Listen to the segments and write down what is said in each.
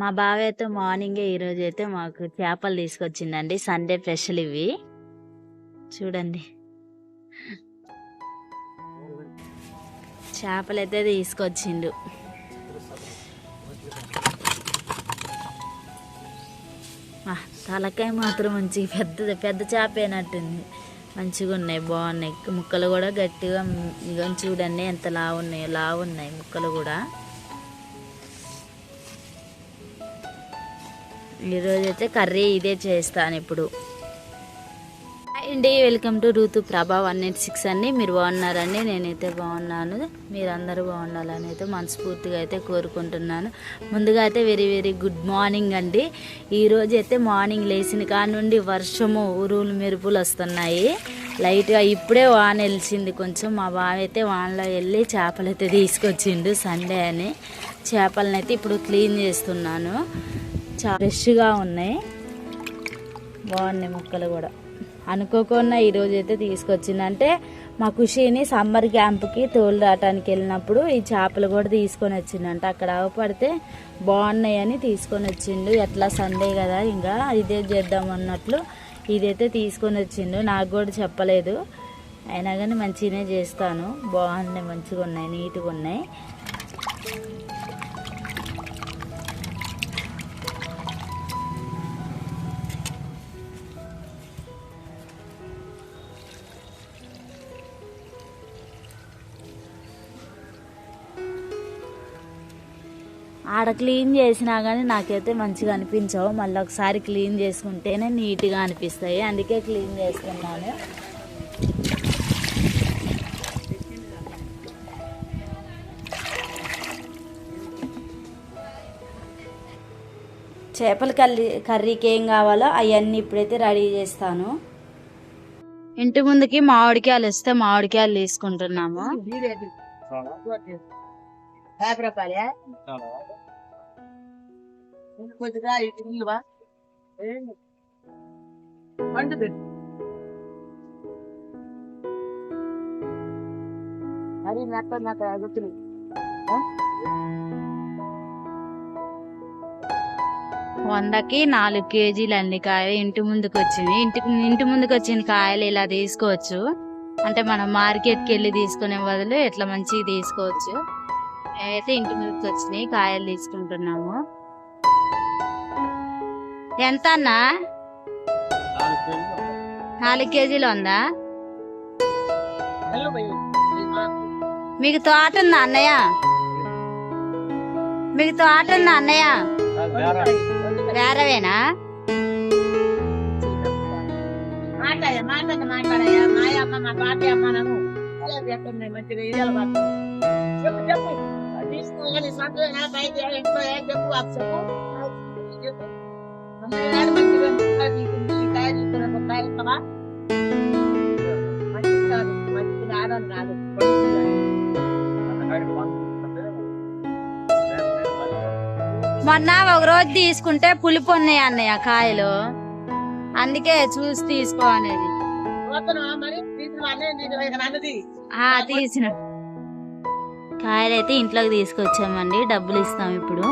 మా బావ అయితే మార్నింగే ఈరోజు అయితే మాకు చేపలు తీసుకొచ్చిందండి. సండే స్పెషల్ ఇవి చూడండి. చేపలు అయితే తీసుకొచ్చిండు. తలకాయ మాత్రం మంచి పెద్ద పెద్ద చేపేనట్టుంది. మంచిగా ఉన్నాయి, బాగున్నాయి. ముక్కలు కూడా గట్టిగా ఇక చూడండి ఎంత లావు ఉన్నాయో. లావు ఉన్నాయి ముక్కలు కూడా. ఈరోజైతే కర్రీ ఇదే చేస్తాను ఇప్పుడు. అండి, వెల్కమ్ టు ఋతు ప్రభా 186 అండి. మీరు బాగున్నారండి? నేనైతే బాగున్నాను. మీరందరూ బాగుండాలని అయితే మనస్ఫూర్తిగా అయితే కోరుకుంటున్నాను. ముందుగా అయితే వెరీ వెరీ గుడ్ మార్నింగ్ అండి. ఈరోజు అయితే మార్నింగ్ లేచిన కాడ నుండి వర్షము ఉరువులు మెరుపులు వస్తున్నాయి. లైట్గా ఇప్పుడే వాన వెలిసింది కొంచెం. మా బావ అయితే వానలో వెళ్ళి చేపలు అయితే తీసుకొచ్చిండు. సండే అని చేపలను అయితే ఇప్పుడు క్లీన్ చేస్తున్నాను. చాలా ఫ్రెష్గా ఉన్నాయి, బాగున్నాయి ముక్కలు కూడా. అనుకోకుండా ఈరోజు అయితే తీసుకొచ్చిందంటే మా ఖుషిని సమ్మర్ క్యాంప్కి తోలు రావటానికి వెళ్ళినప్పుడు ఈ చేపలు కూడా తీసుకొని వచ్చిందంట. అక్కడ అవపడితే బాగున్నాయని తీసుకొని వచ్చిండు. ఎట్లా సండే కదా ఇంకా ఇదే చేద్దాం అన్నట్లు ఇదైతే తీసుకొని వచ్చిండు. నాకు కూడా చెప్పలేదు, అయినా కానీ మంచిగానే చేస్తాను. బాగున్నాయి, మంచిగా ఉన్నాయి, నీట్గా ఉన్నాయి. ఆడ క్లీన్ చేసినా కానీ నాకైతే మంచిగా అనిపించవు. మళ్ళీ ఒకసారి క్లీన్ చేసుకుంటేనే నీట్గా అనిపిస్తాయి. అందుకే క్లీన్ చేసుకున్నాను. చేపల కర్రీకి ఏం కావాలో అవన్నీ ఇప్పుడైతే రెడీ చేస్తాను. ఇంటి ముందుకి మామిడికాయలు వస్తే మామిడికాయలు తీసుకుంటున్నాము. వందకి 4 కేజీలండి కాయ ఇంటి ముందుకు వచ్చింది. ఇంటి ముందుకు వచ్చిన కాయలు ఇలా తీసుకోవచ్చు. అంటే మనం మార్కెట్కి వెళ్ళి తీసుకునే బదులు ఇట్లా మంచిగా తీసుకోవచ్చు. అయితే ఇంటి ముందుకు వచ్చినాయి కాయలు తీసుకుంటున్నాము. ఎంత అన్నా? 4 కేజీలు ఉందా? మీకు తోట ఉందా అన్నయ్య? మీకు తోట ఉందా అన్నయ్య? వేరేవేనా? మాట్లాడయా మాయమ్మ మా పాటి అమ్మ నన్ను మంచిగా తీసుకోవాలి. సంతోషం బయట ఇంట్లో ఏం చెప్పు అప్సెప్పు మొన్న ఒక రోజు తీసుకుంటే పులిపు ఉన్నాయి అన్నయ్య కాయలు, అందుకే చూసి తీసుకో అనేది. తీసిన కాయలు అయితే ఇంట్లోకి తీసుకొచ్చామండి. డబ్బులు ఇస్తాం ఇప్పుడు.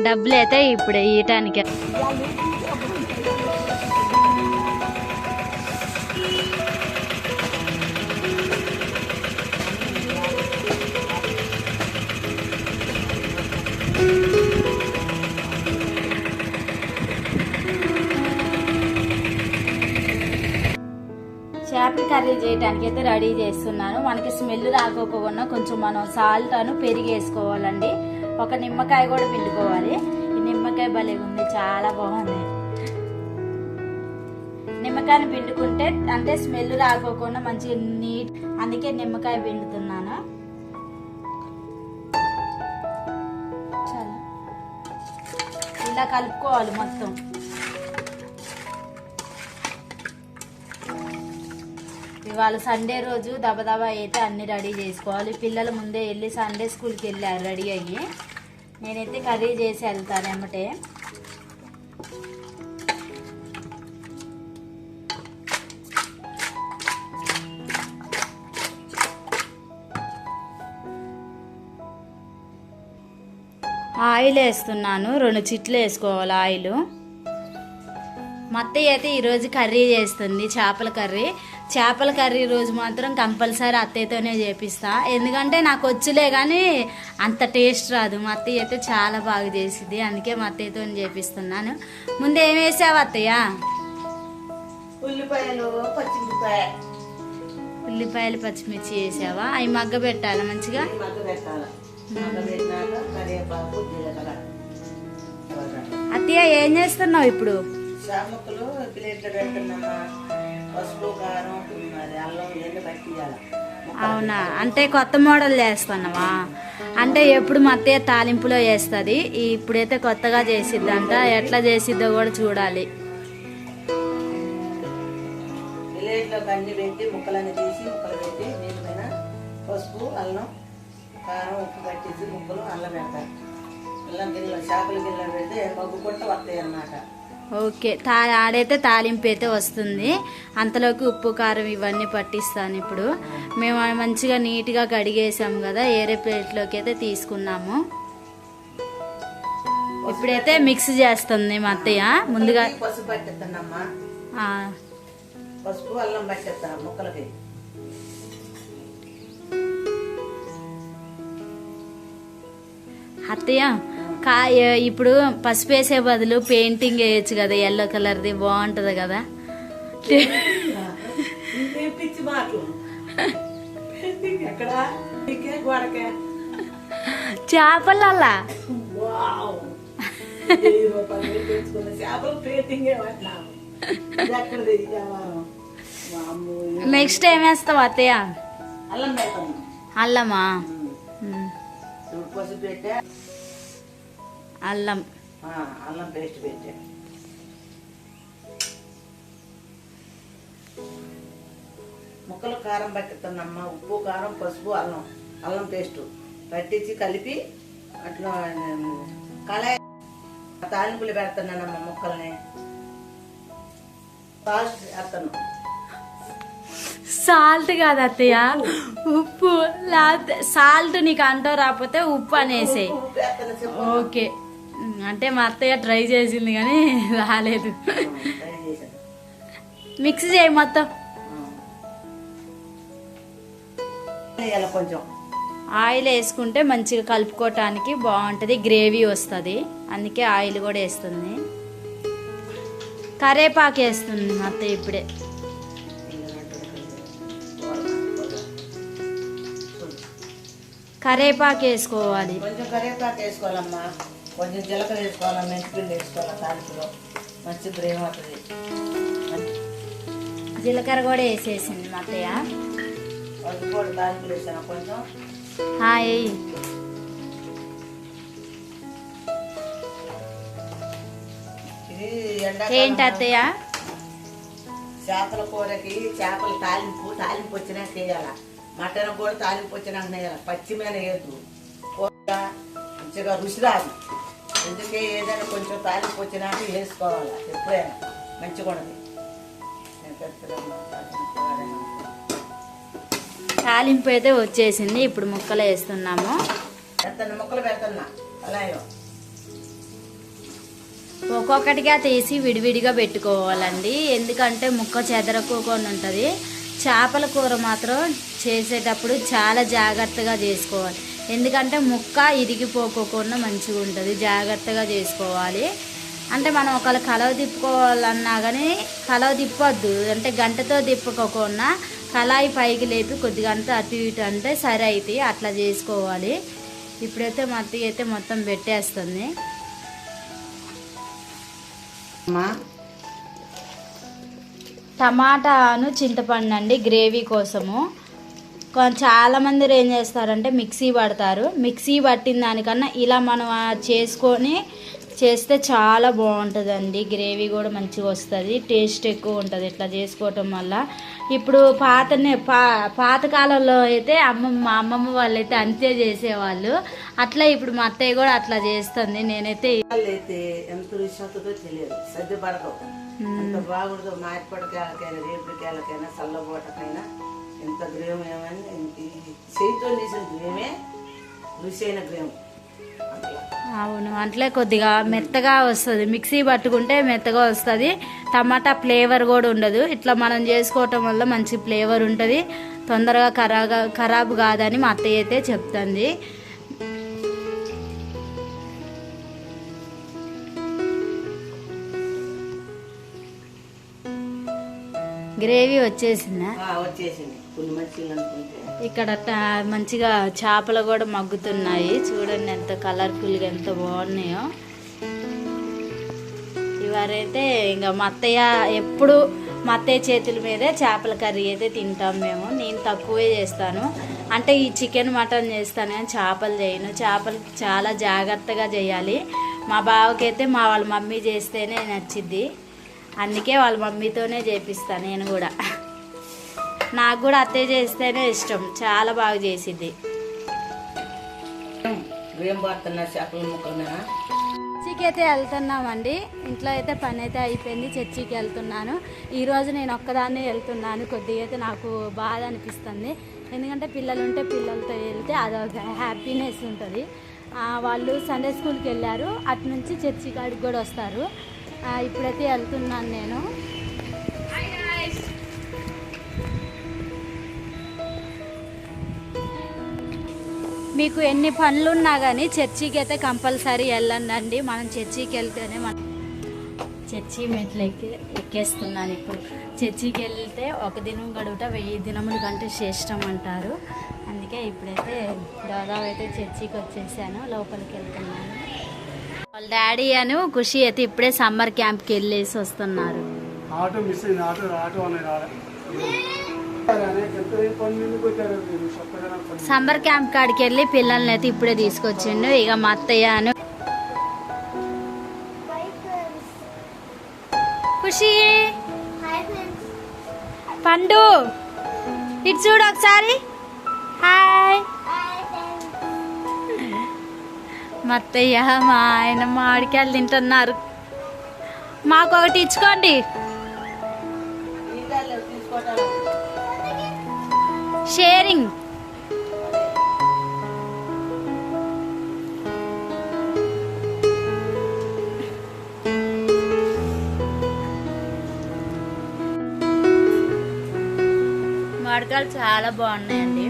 డబ్బులు అయితే ఇప్పుడు ఇయటానికి. చేపల కర్రీ చేయడానికి అయితే రెడీ చేస్తున్నాను. మనకి స్మెల్ రాకోకుండా కొంచెం మనం సాల్ట్ అను పెరిగి వేసుకోవాలండి. ఒక నిమ్మకాయ కూడా పిండుకోవాలి. ఈ నిమ్మకాయ భలే ఉంది, చాలా బాగుంది. నిమ్మకాయని పిండుకుంటే అంటే స్మెల్ రాకోకుండా మంచిగా నీట్, అందుకే నిమ్మకాయ పిండుతున్నాను. ఇలా కలుపుకోవాలి మొత్తం. ఇవాళ సండే రోజు దబదబా అయితే అన్ని రెడీ చేసుకోవాలి. పిల్లలు ముందే వెళ్ళి సండే స్కూల్కి వెళ్ళారు రెడీ అయ్యి. నేనైతే కర్రీ చేసి వెళ్తాను ఎమ్మటే. ఆయిల్ వేస్తున్నాను, 2 చిట్లు వేసుకోవాలి ఆయిల్. మా అత్తయ్య అయితే ఈరోజు కర్రీ చేస్తుంది, చేపల కర్రీ. చేపల కర్రీ రోజు మాత్రం కంపల్సరీ అత్తయ్యతోనే చేపిస్తా, ఎందుకంటే నాకు వచ్చులే కానీ అంత టేస్ట్ రాదు. మా అత్తయ్య అయితే చాలా బాగా చేసింది, అందుకే మా అత్తయ్యతో చేపిస్తున్నాను. ముందు ఏం వేసావు అత్తయ్య? ఉల్లిపాయలు పచ్చిమిర్చి వేసావా? అవి మగ్గ పెట్టాలి మంచిగా. అత్తయ్య ఏం చేస్తున్నావు ఇప్పుడు? ముక్కలు ప్లేట్లో పెడుతున్నామా, పసుపు కారం అల్లం ఇవన్నీ పట్టియాలి. అవునా, అంటే కొత్త మోడల్ చేస్తున్నావా? అంటే ఎప్పుడు మా అత్తయ్య తాలింపులో వేస్తుంది, ఇప్పుడైతే కొత్తగా చేసిద్దంట. ఎట్లా చేసిద్దో కూడా చూడాలి. ప్లేట్లోకి అన్ని పెట్టి ముక్కలన్నీ తీసి ముక్కలు పెట్టి నీళ్ళ పైన పసుపు అల్లం కారం ఉప్పు కట్టేసి ముక్కలు అల్లం పెడతారు. అల్లం గిన్నెలో చేపల గిన్నెలో పెడితే మగ్గుకుంటూ వస్తాయి అన్నమాట. ఓకే, ఆడైతే తాలింపు అయితే వస్తుంది, అంతలోకి ఉప్పు కారం ఇవన్నీ పట్టిస్తాను. ఇప్పుడు మేము మంచిగా నీట్గా కడిగేసాము కదా, ఏరే ప్లేట్లోకి అయితే తీసుకున్నాము. ఇప్పుడైతే మిక్స్ చేస్తుంది మా అత్తయ్య. ముందుగా పసుపు పట్టిస్తానమ్మా, పసుపు అల్లం పట్టిస్తాను ముక్కలకి. అత్తయ్య ఇప్పుడు పసుపు వేసే బదులు పెయింటింగ్ వేయచ్చు కదా, ఎల్లో కలర్ది బాగుంటది కదా. చేపలల్లా నెక్స్ట్ ఏం వేస్తావు అత్తయ్య? అల్లమా? అల్లం పేస్ట్ పెట్టా. ముక్కలు కారం పట్టిస్తానమ్మా, ఉప్పు కారం పసుపు అల్లం పేస్ట్ పట్టించి కలిపి అట్లా కళాయి తాలింపులు పెడుతున్నానమ్మా. ముక్కల్ని సాల్ట్ వేస్తాను. సాల్ట్ కాదు అత్తయ్య, ఉప్పు. సాల్ట్ నీకు అంటో రాకపోతే ఉప్పు అనేసి. ఓకే, అంటే మా అత్తయ్య ట్రై చేసింది కానీ రాలేదు. మిక్స్ చేయి మొత్తం. కొంచెం ఆయిల్ వేసుకుంటే మంచిగా కలుపుకోవటానికి బాగుంటుంది, గ్రేవీ వస్తుంది, అందుకే ఆయిల్ కూడా వేస్తుంది. కరేపాకు వేస్తుంది మా అత్తయ్య ఇప్పుడే. కరేపాకు వేసుకోవాలి, కొంచెం కరేపాకు వేసుకోవాలమ్మా, కొంచెం జీలకర్ర వేసుకోవాలి, మెంతిపిండి వేసుకోవాలి. తాలింపులో మంచి గ్రేవీ అవుతుంది. జీలకర్ర కూడా వేసేసింది మా అత్తయ్య. కూడా తాలింపులు వేసాను కొంచెం. ఇది ఏంటి అత్తయ్య? చేపల కూరకి చేపల తాలింపు వచ్చినాక వేయాల. మటన్ కూడా తాలింపు వచ్చినాక వేయాలి, పచ్చి మీద వేయద్దు. కూర మంచిగా రుచి రాదు, అందుకే ఏదైనా కొంచెం తాలింపు వచ్చినాక వేసుకోవాలి. ఎప్పుడైనా మంచిగా ఉండదు. తాలింపు అయితే వచ్చేసింది, ఇప్పుడు ముక్కలు వేస్తున్నాము. ముక్కలు పెడుతున్నా అలాగే ఒక్కొక్కటిగా తీసి విడివిడిగా పెట్టుకోవాలండి, ఎందుకంటే ముక్క చెదరకోకుండా ఉంటుంది. చేపల కూర మాత్రం చేసేటప్పుడు చాలా జాగ్రత్తగా చేసుకోవాలి, ఎందుకంటే ముక్క ఇరిగిపోకోకుండా మంచిగా ఉంటుంది. జాగ్రత్తగా చేసుకోవాలి. అంటే మనం ఒకవేళ కలవ తిప్పుకోవాలన్నా కానీ కలవ తిప్పొద్దు, అంటే గంటతో తిప్పుకోకుండా కళాయి పైకి లేపి కొద్దిగా అంతా అటు ఇటు అంటే సరే అయితే అట్లా చేసుకోవాలి. ఇప్పుడైతే మా అత్తయ్య అయితే మొత్తం పెట్టేస్తుంది. టమాటాను చింతపండు అండి గ్రేవీ కోసము. చాలామంది ఏం చేస్తారంటే మిక్సీ పడతారు, మిక్సీ పట్టిన దానికన్నా ఇలా మనం చేసుకొని చేస్తే చాలా బాగుంటుందండి. గ్రేవీ కూడా మంచిగా వస్తుంది, టేస్ట్ ఎక్కువ ఉంటుంది ఇట్లా చేసుకోవటం వల్ల. ఇప్పుడు పాతకాలంలో అయితే మా అమ్మమ్మ వాళ్ళు అయితే అంతే చేసేవాళ్ళు, అట్లా ఇప్పుడు మా అత్తయ్య కూడా అట్లా చేస్తుంది. నేనైతే ఎంత రుచి అవుతుందో తెలియదు, సర్ది పడదు, ఎంత బాగుంటుందో. మాయపడకాయలకైనా రేపుడికాయలకైనా చల్లబోటకైనా ఎంత గ్రేమ్ ఏమని చేతితో తీసిన గ్రేమే రుచి అయిన గ్రేమ్. అట్లా అవును, అట్లే కొద్దిగా మెత్తగా వస్తుంది. మిక్సీ పట్టుకుంటే మెత్తగా వస్తుంది. టమాటా ఫ్లేవర్ కూడా ఉండదు. ఇట్లా మనం చేసుకోవటం వల్ల మంచి ఫ్లేవర్ ఉంటుంది, తొందరగా ఖరాబు కాదని మా అత్తయ్య అయితే చెప్తుంది. గ్రేవీ వచ్చేసిందా? వచ్చేసింది. కొన్ని మంచిగా అనుకుంటే ఇక్కడ మంచిగా చేపలు కూడా మగ్గుతున్నాయి. చూడండి ఎంత కలర్ఫుల్గా ఎంత బాగున్నాయో. ఇవారైతే ఇంకా మా అత్తయ్య ఎప్పుడు మా అత్తయ్య చేతుల మీదే చేపల కర్రీ అయితే తింటాం మేము. నేను తక్కువే చేస్తాను, అంటే ఈ చికెన్ మటన్ చేస్తాను కానీ చేపలు చేయను. చేపలు చాలా జాగ్రత్తగా చేయాలి. మా బావకైతే వాళ్ళ మమ్మీ చేస్తేనే నచ్చిద్ది, అందుకే వాళ్ళ మమ్మీతోనే చేపిస్తాను నేను కూడా. నాకు కూడా అత్తయ్య చేస్తేనే ఇష్టం, చాలా బాగా చేసిద్ది. చర్చికి అయితే వెళ్తున్నామండి. ఇంట్లో అయితే పని అయితే అయిపోయింది, చర్చికి వెళ్తున్నాను. ఈరోజు నేను ఒక్కదాన్నే వెళ్తున్నాను. కొద్దిగా అయితే నాకు బాధ అనిపిస్తుంది, ఎందుకంటే పిల్లలు ఉంటే పిల్లలతో వెళ్తే అదొక హ్యాపీనెస్ ఉంటుంది. వాళ్ళు సండే స్కూల్కి వెళ్ళారు, అటు నుంచి చర్చి కాడికి కూడా వస్తారు. ఇప్పుడైతే వెళ్తున్నాను నేను. మీకు ఎన్ని పనులున్నా కానీ చర్చికి అయితే కంపల్సరీ వెళ్ళండి. మనం చర్చికి వెళ్తేనే చర్చి మెట్లు ఎక్కేస్తున్నాను ఇప్పుడు. చర్చికి వెళ్తే ఒక దినం గడువుట 1000 దినముల కంటే శ్రేష్టం అంటారు. అందుకే ఇప్పుడైతే దాదాపు అయితే చర్చికి వచ్చేసాను, లోపలికి వెళ్తున్నాను. వాళ్ళ డాడీ అను ఖుషి అయితే ఇప్పుడే సమ్మర్ క్యాంప్కి వెళ్ళేసి వస్తున్నారు. సమ్మర్ క్యాంప్ కాడికి వెళ్ళి పిల్లల్ని అయితే ఇప్పుడే తీసుకొచ్చిండు. ఇక మా అత్తయ్యను ఖుషి పండు ఇటు చూడు ఒకసారి. హాయ్. మా అత్తయ్య మా ఆయన మామిడికాయలు తింటున్నారు. మాకు ఒకటి ఇచ్చుకోండి. షేరింగ్. మామిడికాయలు చాలా బాగున్నాయండి.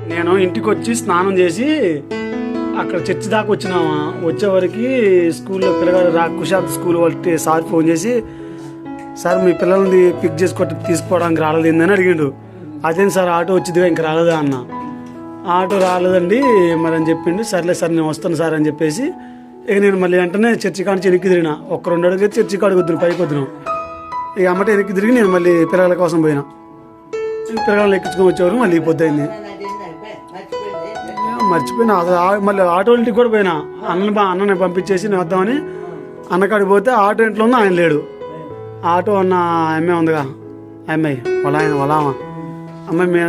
నేను ఇంటికి వచ్చి స్నానం చేసి అక్కడ చర్చి దాకా వచ్చినామా, వచ్చేవరకు స్కూల్లో పిల్లగాడు కుషాంత్ స్కూల్ వాళ్ళకి సార్ ఫోన్ చేసి, సార్ మీ పిల్లల్ని పిక్ చేసుకొని తీసుకోవడానికి రాలేదు ఏందని అడిగిండు. అదేం సార్ ఆటో వచ్చిందిగా ఇంక రాలేదా అన్న. ఆటో రాలేదండి మరి అని చెప్పిండు. సర్లే సార్ నేను వస్తాను సార్ అని చెప్పేసి ఇక నేను మళ్ళీ వెంటనే చర్చి కాడ నుంచి వెనక్కి తిరిగిన. 1-2 అడుగులు చర్చి కాడికి వద్దును, పైకి వద్దును. ఇక అమ్మటే వెనక్కి తిరిగి నేను మళ్ళీ పిల్లల కోసం పోయినా. పిల్లగాళ్ళు ఎక్కించుకొని వచ్చేవారు మళ్ళీ పొద్దుయింది. మర్చిపోయినా మళ్ళీ ఆటో ఇంటికి కూడా పోయినా. అన్నని పంపించేసి నేను వద్దామని అన్నకాడికి పోతే ఆటో ఇంట్లో ఉంది, ఆయన లేడు. ఆటో అన్న అమ్మాయి ఉందిగా, అమ్మాయి వాళ్ళ అమ్మాయి మీ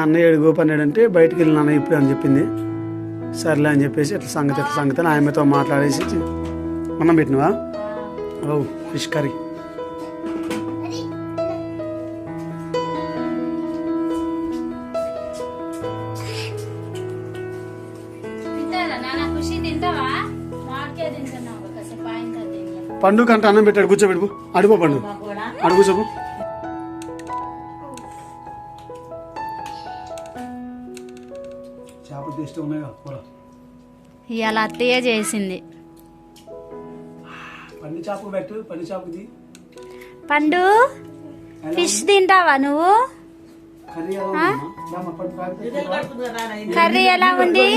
అన్నయ్య గోపన్నాడంటే బయటికి వెళ్ళినా ఇప్పుడు అని చెప్పింది. సర్లే అని చెప్పేసి ఎట్లా సంగతి అని ఆమెతో మాట్లాడేసి అన్నం పెట్టినవా? ఓ ఫిష్ కర్రీ. పండు కంట అన్నం పెట్టాడు, కూర్చోబెట్టు. అడుగు పండు, అడుగు కూర్చోపు. చేపలు టేస్ట్ ఉన్నాయిగా కూర. ఇవాళ అత్తయ్య చేసింది. పండు చేప పెట్టు, పండు చేపది. పండు ఫిష్ తింటావా నువ్వు? కర్రీ ఎలా ఉంది?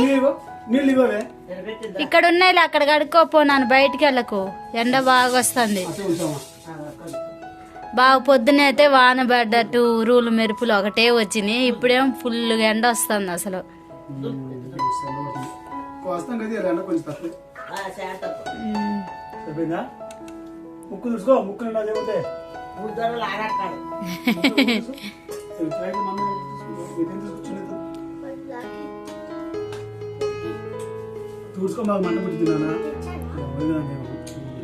ఇక్కడ ఉన్నాయి, అక్కడ కడుక్కోపో. నన్ను బయటికి వెళ్ళకు, ఎండ బాగా వస్తుంది. బాగా పొద్దున అయితే వాన పడ్డట్టు ఉరువులు మెరుపులు ఒకటే వచ్చినాయి. ఇప్పుడేమో ఫుల్గా ఎండ వస్తుంది అసలు. ముక్కు చూసుకో, ముక్కు చూసుకో. మాకు మంట పుట్టి తిన్నానా?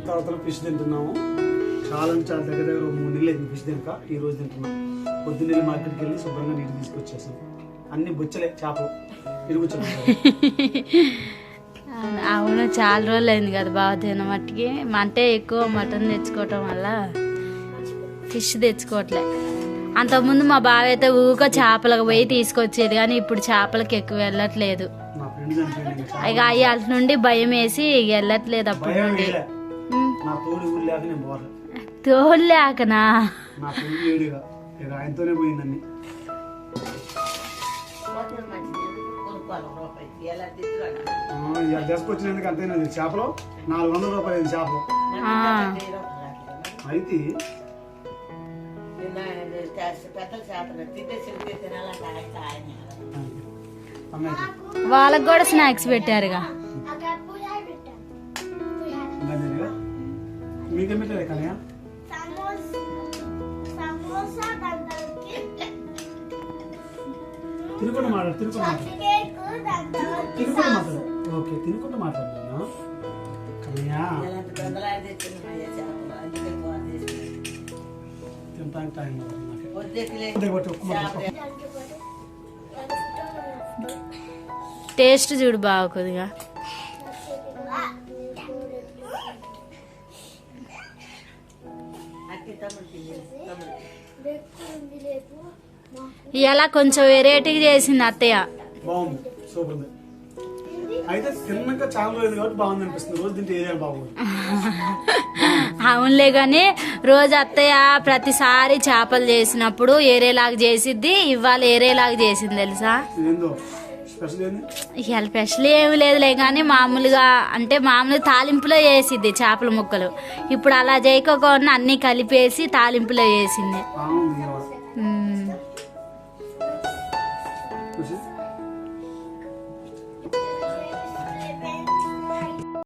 తర్వాత ఫిష్ తింటున్నాము. చాలా దగ్గర 3 నెలలు అయింది ఫిష్ తినక. ఈ రోజు తింటున్నాం. పొద్దున్నే మార్కెట్కి వెళ్ళి శుభ్రంగా నీళ్ళు తీసుకొచ్చేసాం. అన్ని బొచ్చలే చేపలు తిరుగుచ్చాం. అవును, చాలా రోజులు అయింది కదా బాగా తినమట్టుకి. అంటే ఎక్కువ మటన్ తెచ్చుకోవటం వల్ల ఫిష్ తెచ్చుకోవట్లే. అంతకుముందు మా బావ అయితే ఊక చేపలకు పోయి తీసుకొచ్చేది, కానీ ఇప్పుడు చేపలకి ఎక్కువ వెళ్ళట్లేదు. మా ఫ్రెండ్ చనిపోయింది. ఇక అయ్యాల నుండి భయం వేసి వెళ్ళట్లేదు అప్పటి నుండి. నా తోడు ఊరు లేక నేను పోవాలి. తోలేకనా? నా ఫ్రెండ్ ఏడుగా ఇక ఆయనతోనే పోయిందండి. తీసుకొచ్చినందుకు అంతేనా చేపలు 400 రూపాయలు చేపలు అయితే వాళ్ళకి కూడా స్నాక్స్ పెట్టారుగా. మీకేం పెట్టారు కనయ్య? తినుకుంటూ మాట్లాడు. ఓకే, తినుకుంటూ మాట్లాడుతున్నా కనయ్య. టేస్ట్ చూడు బాగా కొద్దిగా. ఇలా కొంచెం వెరైటీగా చేసింది అత్తయ్య. బాగుంది, సూపర్ ఉంది. అయితే తిన్నాక చాలా రోజులు కాబట్టి బాగుంది అనిపిస్తుంది. రోజు తింటే ఏదైనా బాగుంది. అవునులే కానీ రోజు అత్తయ్య ప్రతిసారి చేపలు చేసినప్పుడు ఏరేలాగా చేసిద్ది, ఇవాళ ఏరేలాగా చేసింది తెలుసా. ఏందో స్పెషల్ ఏంది? ఇవాళ స్పెషల్ ఏమి లేదులే కానీ మామూలుగా అంటే మామూలు తాలింపులో వేసిద్ది చేపల ముక్కలు. ఇప్పుడు అలా చేయకోకుండా అన్ని కలిపేసి తాలింపులో వేసింది. బాగుంది. మ్మ్. చూసి